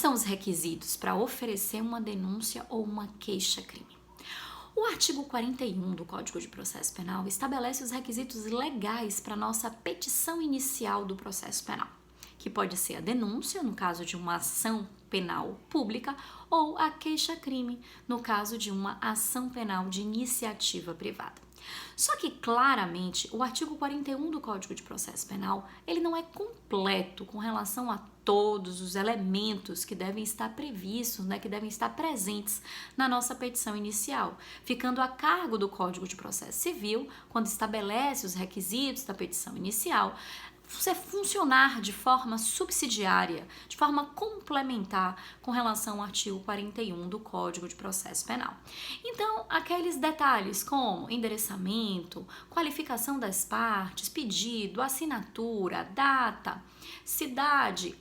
são os requisitos para oferecer uma denúncia ou uma queixa-crime? O artigo 41 do Código de Processo Penal estabelece os requisitos legais para nossa petição inicial do processo penal, que pode ser a denúncia, no caso de uma ação penal pública, ou a queixa-crime, no caso de uma ação penal de iniciativa privada. Só que, claramente, o artigo 41 do Código de Processo Penal, ele não é completo com relação a todos os elementos que devem estar previstos, que devem estar presentes na nossa petição inicial, ficando a cargo do Código de Processo Civil, quando estabelece os requisitos da petição inicial, você funcionar de forma subsidiária, de forma complementar com relação ao artigo 41 do Código de Processo Penal. Então, aqueles detalhes como endereçamento, qualificação das partes, pedido, assinatura, data, cidade,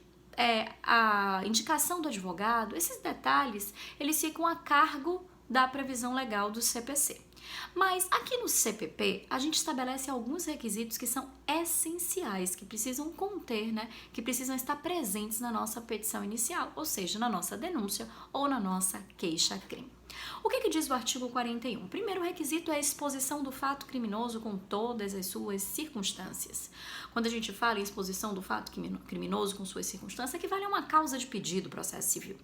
a indicação do advogado, esses detalhes, eles ficam a cargo da previsão legal do CPC. Mas aqui no CPP, a gente estabelece alguns requisitos que são essenciais, que precisam conter, que precisam estar presentes na nossa petição inicial, ou seja, na nossa denúncia ou na nossa queixa-crime. O que diz o artigo 41? O primeiro requisito é a exposição do fato criminoso com todas as suas circunstâncias. Quando a gente fala em exposição do fato criminoso com suas circunstâncias, equivale a uma causa de pedido do processo civil.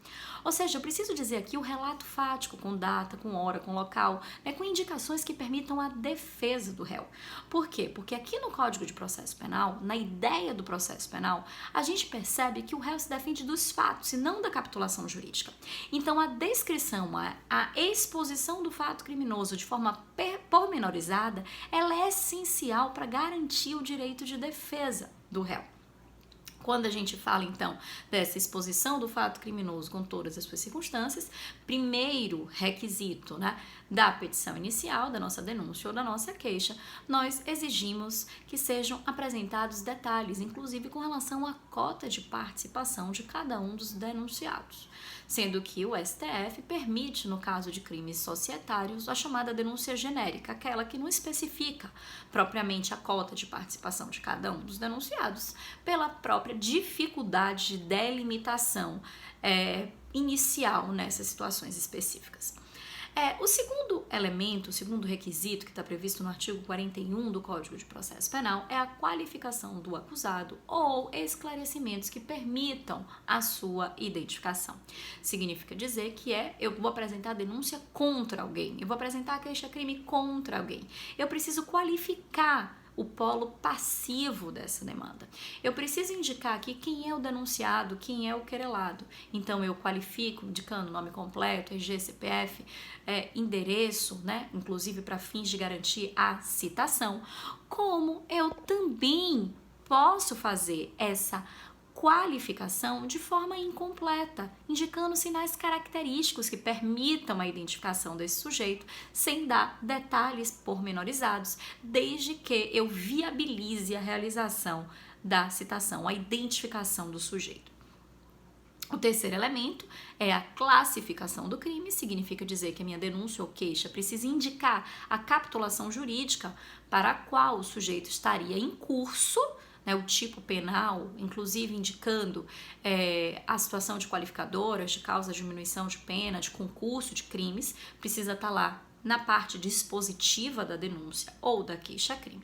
Ou seja, eu preciso dizer aqui o relato fático com data, com hora, com local, com indicações que permitam a defesa do réu. Por quê? Porque aqui no Código de Processo Penal, na ideia do processo penal, a gente percebe que o réu se defende dos fatos e não da capitulação jurídica. Então, a descrição, a exposição do fato criminoso de forma pormenorizada, ela é essencial para garantir o direito de defesa do réu. Quando a gente fala, então, dessa exposição do fato criminoso com todas as suas circunstâncias, primeiro requisito, da petição inicial, da nossa denúncia ou da nossa queixa, nós exigimos que sejam apresentados detalhes, inclusive com relação à cota de participação de cada um dos denunciados, sendo que o STF permite, no caso de crimes societários, a chamada denúncia genérica, aquela que não especifica propriamente a cota de participação de cada um dos denunciados, pela própria dificuldade de delimitação inicial nessas situações específicas. O segundo elemento, o segundo requisito que está previsto no artigo 41 do Código de Processo Penal é a qualificação do acusado ou esclarecimentos que permitam a sua identificação. Significa dizer que eu vou apresentar a denúncia contra alguém, eu vou apresentar a queixa-crime contra alguém. Eu preciso qualificar o polo passivo dessa demanda. Eu preciso indicar aqui quem é o denunciado, quem é o querelado. Então, eu qualifico indicando nome completo, RG, CPF, endereço, inclusive para fins de garantir a citação, como eu também posso fazer essa qualificação de forma incompleta, indicando sinais característicos que permitam a identificação desse sujeito, sem dar detalhes pormenorizados, desde que eu viabilize a realização da citação, a identificação do sujeito. O terceiro elemento é a classificação do crime, significa dizer que a minha denúncia ou queixa precisa indicar a capitulação jurídica para a qual o sujeito estaria em curso, o tipo penal, inclusive indicando a situação de qualificadoras, de causa de diminuição de pena, de concurso de crimes, precisa estar lá na parte dispositiva da denúncia ou da queixa-crime.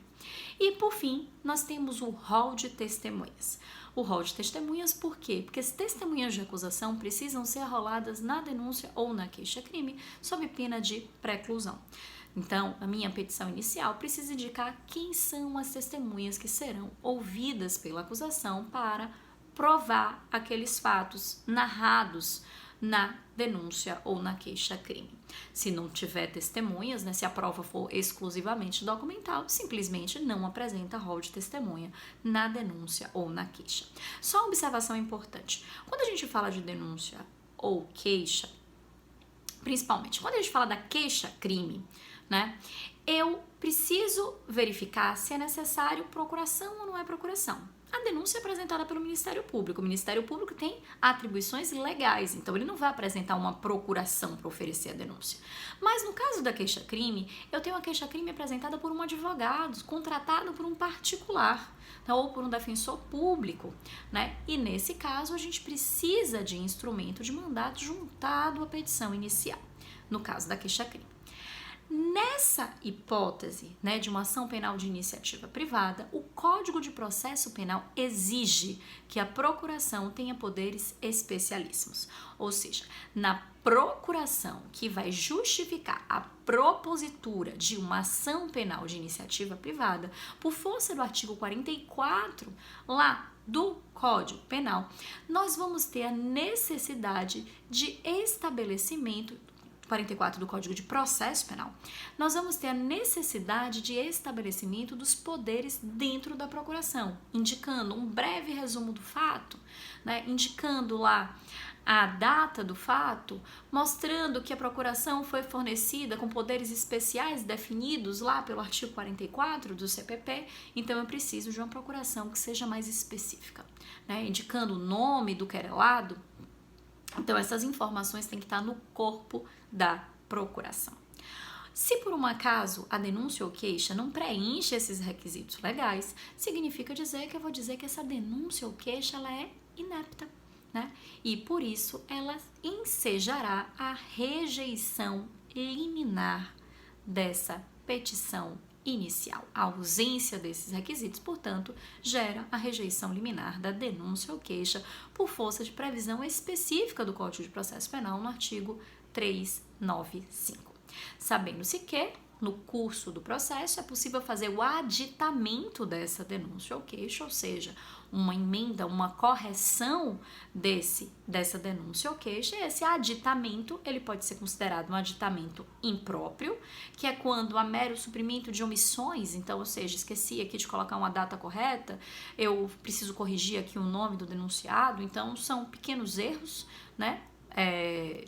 E, por fim, nós temos o rol de testemunhas. O rol de testemunhas, por quê? Porque as testemunhas de acusação precisam ser arroladas na denúncia ou na queixa-crime sob pena de preclusão. Então, a minha petição inicial precisa indicar quem são as testemunhas que serão ouvidas pela acusação para provar aqueles fatos narrados na denúncia ou na queixa-crime. Se não tiver testemunhas, se a prova for exclusivamente documental, simplesmente não apresenta rol de testemunha na denúncia ou na queixa. Só uma observação importante. Quando a gente fala de denúncia ou queixa, principalmente quando a gente fala da queixa-crime, eu preciso verificar se é necessário procuração ou não é procuração. A denúncia é apresentada pelo Ministério Público. O Ministério Público tem atribuições legais, então ele não vai apresentar uma procuração para oferecer a denúncia. Mas no caso da queixa-crime, eu tenho a queixa-crime apresentada por um advogado, contratado por um particular, né, ou por um defensor público, né? E nesse caso a gente precisa de instrumento de mandato juntado à petição inicial, no caso da queixa-crime. Nessa hipótese, né, de uma ação penal de iniciativa privada, o Código de Processo Penal exige que a procuração tenha poderes especialíssimos. Ou seja, na procuração que vai justificar a propositura de uma ação penal de iniciativa privada, por força do artigo 44 lá do Código Penal, nós vamos ter a necessidade de estabelecimento 44 do Código de Processo Penal, nós vamos ter a necessidade de estabelecimento dos poderes dentro da procuração, indicando um breve resumo do fato, né, indicando lá a data do fato, mostrando que a procuração foi fornecida com poderes especiais definidos lá pelo artigo 44 do CPP, então eu preciso de uma procuração que seja mais específica, né, indicando o nome do querelado. Então, essas informações têm que estar no corpo da procuração. Se por um acaso a denúncia ou queixa não preenche esses requisitos legais, significa dizer que eu vou dizer que essa denúncia ou queixa ela é inepta, né? E por isso ela ensejará a rejeição liminar dessa petição inicial. A ausência desses requisitos, portanto, gera a rejeição liminar da denúncia ou queixa por força de previsão específica do Código de Processo Penal no artigo 395. Sabendo-se que, no curso do processo, é possível fazer o aditamento dessa denúncia ou queixa, ou seja, uma emenda, uma correção dessa denúncia ou queixa. Esse aditamento, ele pode ser considerado um aditamento impróprio, que é quando há mero suprimento de omissões, então, ou seja, esqueci aqui de colocar uma data correta, eu preciso corrigir aqui o nome do denunciado, então são pequenos erros, né?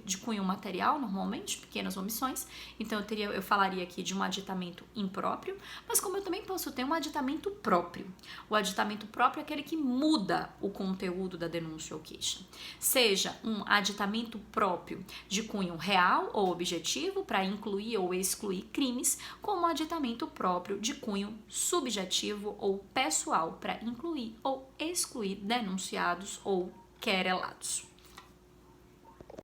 De cunho material, normalmente, pequenas omissões, então eu falaria aqui de um aditamento impróprio, mas como eu também posso ter um aditamento próprio. O aditamento próprio é aquele que muda o conteúdo da denúncia ou queixa. Seja um aditamento próprio de cunho real ou objetivo para incluir ou excluir crimes, como um aditamento próprio de cunho subjetivo ou pessoal para incluir ou excluir denunciados ou querelados.